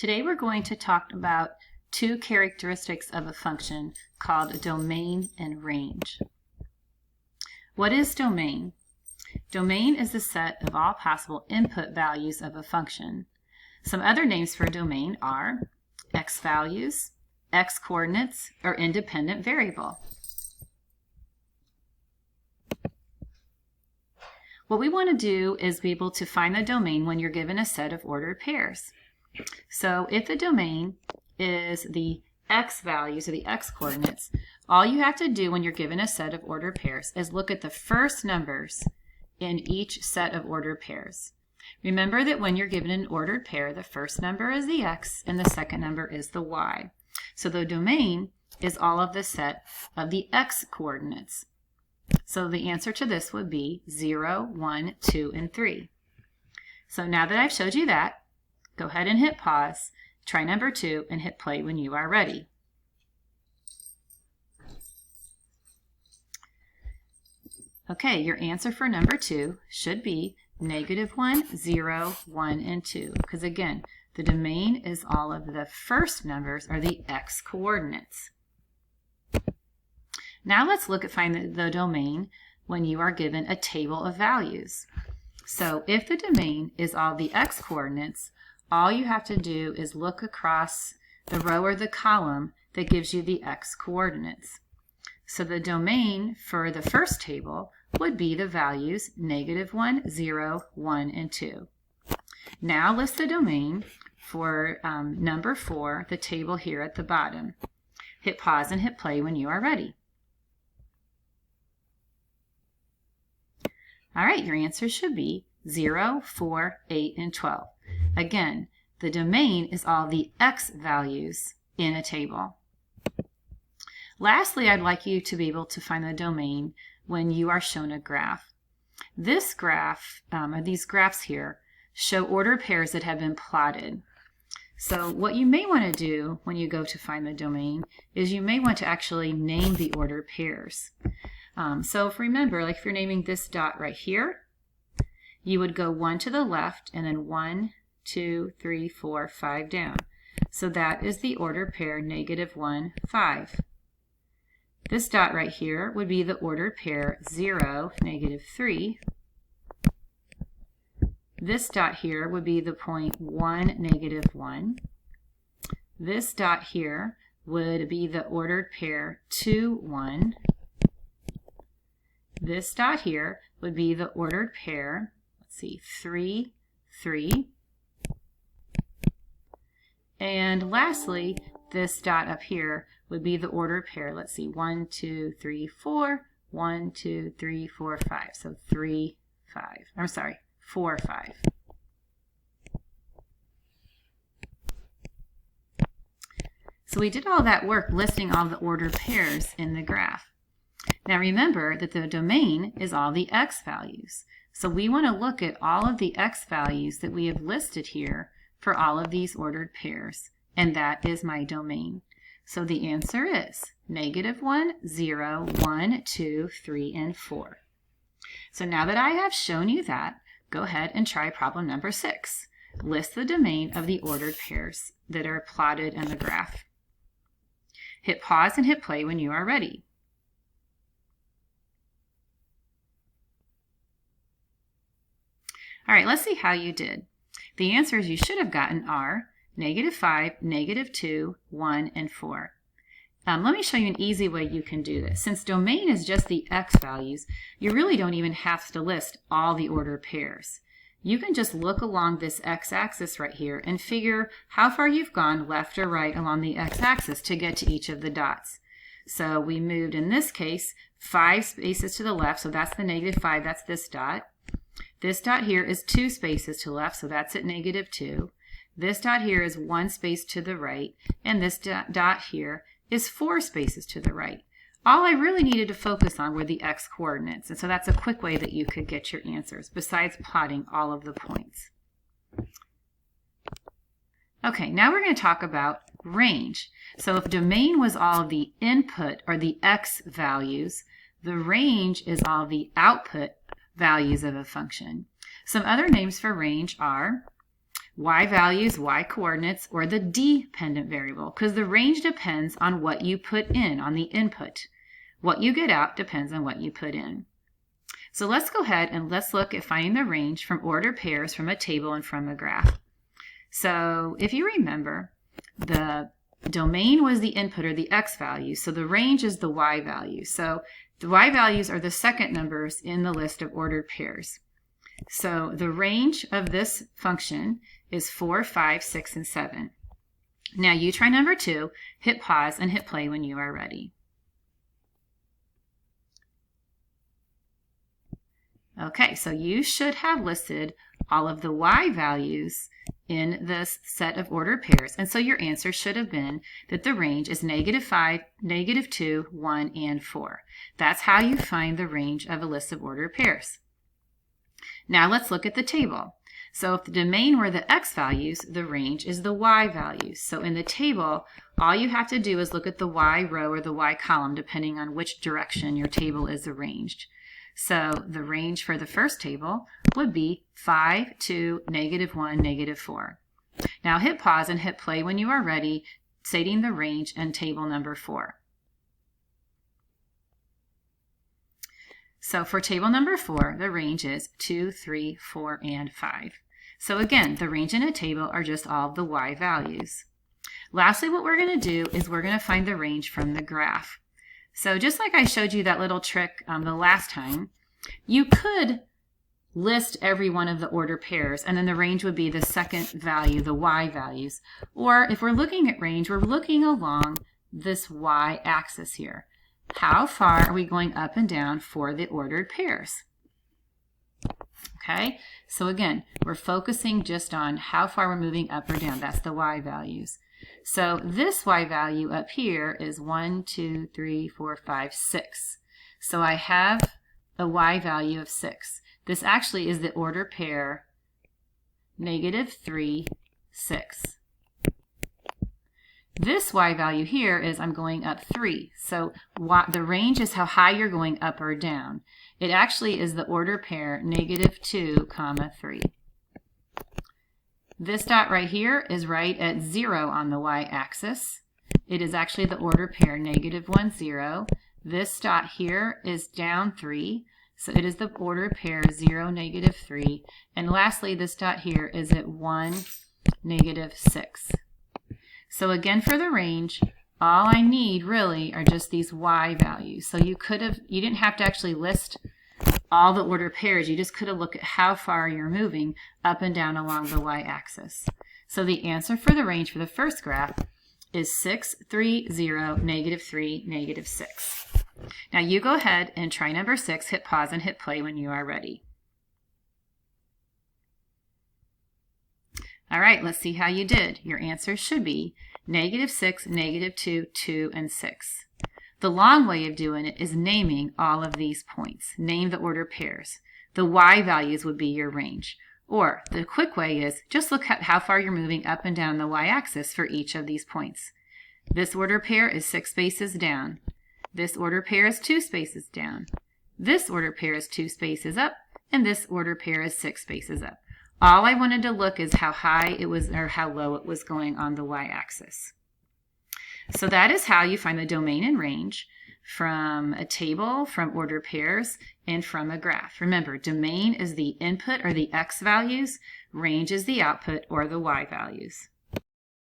Today we're going to talk about two characteristics of a function called domain and range. What is domain? Domain is the set of all possible input values of a function. Some other names for domain are x values, x coordinates, or independent variable. What we want to do is be able to find the domain when you're given a set of ordered pairs. So if the domain is the x values or the x coordinates, all you have to do when you're given a set of ordered pairs is look at the first numbers in each set of ordered pairs. Remember that when you're given an ordered pair, the first number is the x and the second number is the y. So the domain is all of the set of the x coordinates. So the answer to this would be 0, 1, 2, and 3. So now that I've showed you that, go ahead and hit pause, try number 2, and hit play when you are ready. Okay, your answer for number 2 should be -1, 0, 1, and 2. Because again, the domain is all of the first numbers are the x coordinates. Now let's look at finding the domain when you are given a table of values. So if the domain is all the x coordinates, all you have to do is look across the row or the column that gives you the x coordinates. So the domain for the first table would be the values -1, 0, 1, and 2. Now list the domain for number 4, the table here at the bottom. Hit pause and hit play when you are ready. All right, your answer should be 0, 4, 8, and 12. Again, the domain is all the x values in a table. Lastly, I'd like you to be able to find the domain when you are shown a graph. This graph, or these graphs here, show ordered pairs that have been plotted. So what you may want to do when you go to find the domain is you may want to actually name the ordered pairs. So if remember, like if you're naming this dot right here, you would go 1 to the left and then 1, 2, 3, 4, 5 down. So that is the ordered pair -1, 5. This dot right here would be the ordered pair 0, -3. This dot here would be the point 1, -1. This dot here would be the ordered pair 2, 1. This dot here would be the ordered pair, 3, 3. And lastly, this dot up here would be the ordered pair, 1, 2, 3, 4, 1, 2, 3, 4, 5. So 3, 5. I'm sorry, 4, 5. So we did all that work listing all the ordered pairs in the graph. Now remember that the domain is all the x values. So we want to look at all of the x values that we have listed here for all of these ordered pairs, and that is my domain. So the answer is -1, 0, 1, 2, 3, and 4. So now that I have shown you that, go ahead and try problem number 6. List the domain of the ordered pairs that are plotted in the graph. Hit pause and hit play when you are ready. All right, let's see how you did. The answers you should have gotten are -5, -2, 1, and 4. Let me show you an easy way you can do this. Since domain is just the x values, you really don't even have to list all the ordered pairs. You can just look along this x-axis right here and figure how far you've gone left or right along the x-axis to get to each of the dots. So we moved, in this case, 5 spaces to the left, so that's the -5, that's this dot. This dot here is 2 spaces to the left, so that's at -2. This dot here is 1 space to the right, and this dot here is 4 spaces to the right. All I really needed to focus on were the x coordinates, and so that's a quick way that you could get your answers, besides plotting all of the points. Okay, now we're going to talk about range. So if domain was all the input or the x values, the range is all the output values of a function. Some other names for range are y values, y coordinates, or the dependent variable, because the range depends on what you put in, on the input. What you get out depends on what you put in. So let's go ahead and let's look at finding the range from ordered pairs from a table and from a graph. So if you remember, the domain was the input, or the x value, so the range is the y value. So the y values are the second numbers in the list of ordered pairs. So the range of this function is 4, 5, 6, and 7. Now you try number 2, hit pause and hit play when you are ready. Okay, so you should have listed all of the y values in this set of ordered pairs. And so your answer should have been that the range is -5, -2, 1, and 4. That's how you find the range of a list of ordered pairs. Now let's look at the table. So if the domain were the x values, the range is the y values. So in the table, all you have to do is look at the y row or the y column, depending on which direction your table is arranged. So the range for the first table would be 5, 2, -1, -4. Now hit pause and hit play when you are ready, stating the range and table number 4. So for table number 4, the range is 2, 3, 4, and 5. So again, the range in a table are just all of the y values. Lastly, what we're going to do is we're going to find the range from the graph. So just like I showed you that little trick the last time, you could list every one of the ordered pairs, and then the range would be the second value, the y values. Or if we're looking at range, we're looking along this y-axis here. How far are we going up and down for the ordered pairs? Okay, so again, we're focusing just on how far we're moving up or down. That's the y values. So this y value up here is 1, 2, 3, 4, 5, 6. So I have a y value of 6. This actually is the order pair -3, 6. This y value here is I'm going up 3. So the range is how high you're going up or down. It actually is the order pair -2, 3. This dot right here is right at 0 on the y-axis. It is actually the order pair -1, 0. This dot here is down 3, so it is the order pair 0, -3. And lastly, this dot here is at 1, -6. So again, for the range, all I need really are just these y values. So you didn't have to actually list all the ordered pairs. You just could have looked at how far you're moving up and down along the y-axis. So the answer for the range for the first graph is 6, 3, 0, -3, -6. Now you go ahead and try number 6, hit pause and hit play when you are ready. All right, let's see how you did. Your answer should be -6, -2, 2, and 6. The long way of doing it is naming all of these points. Name the ordered pairs. The y values would be your range. Or the quick way is just look at how far you're moving up and down the y-axis for each of these points. This ordered pair is 6 spaces down. This ordered pair is 2 spaces down. This ordered pair is 2 spaces up, and this ordered pair is 6 spaces up. All I wanted to look is how high it was or how low it was going on the y-axis. So that is how you find the domain and range from a table, from ordered pairs, and from a graph. Remember, domain is the input or the x values, range is the output or the y values.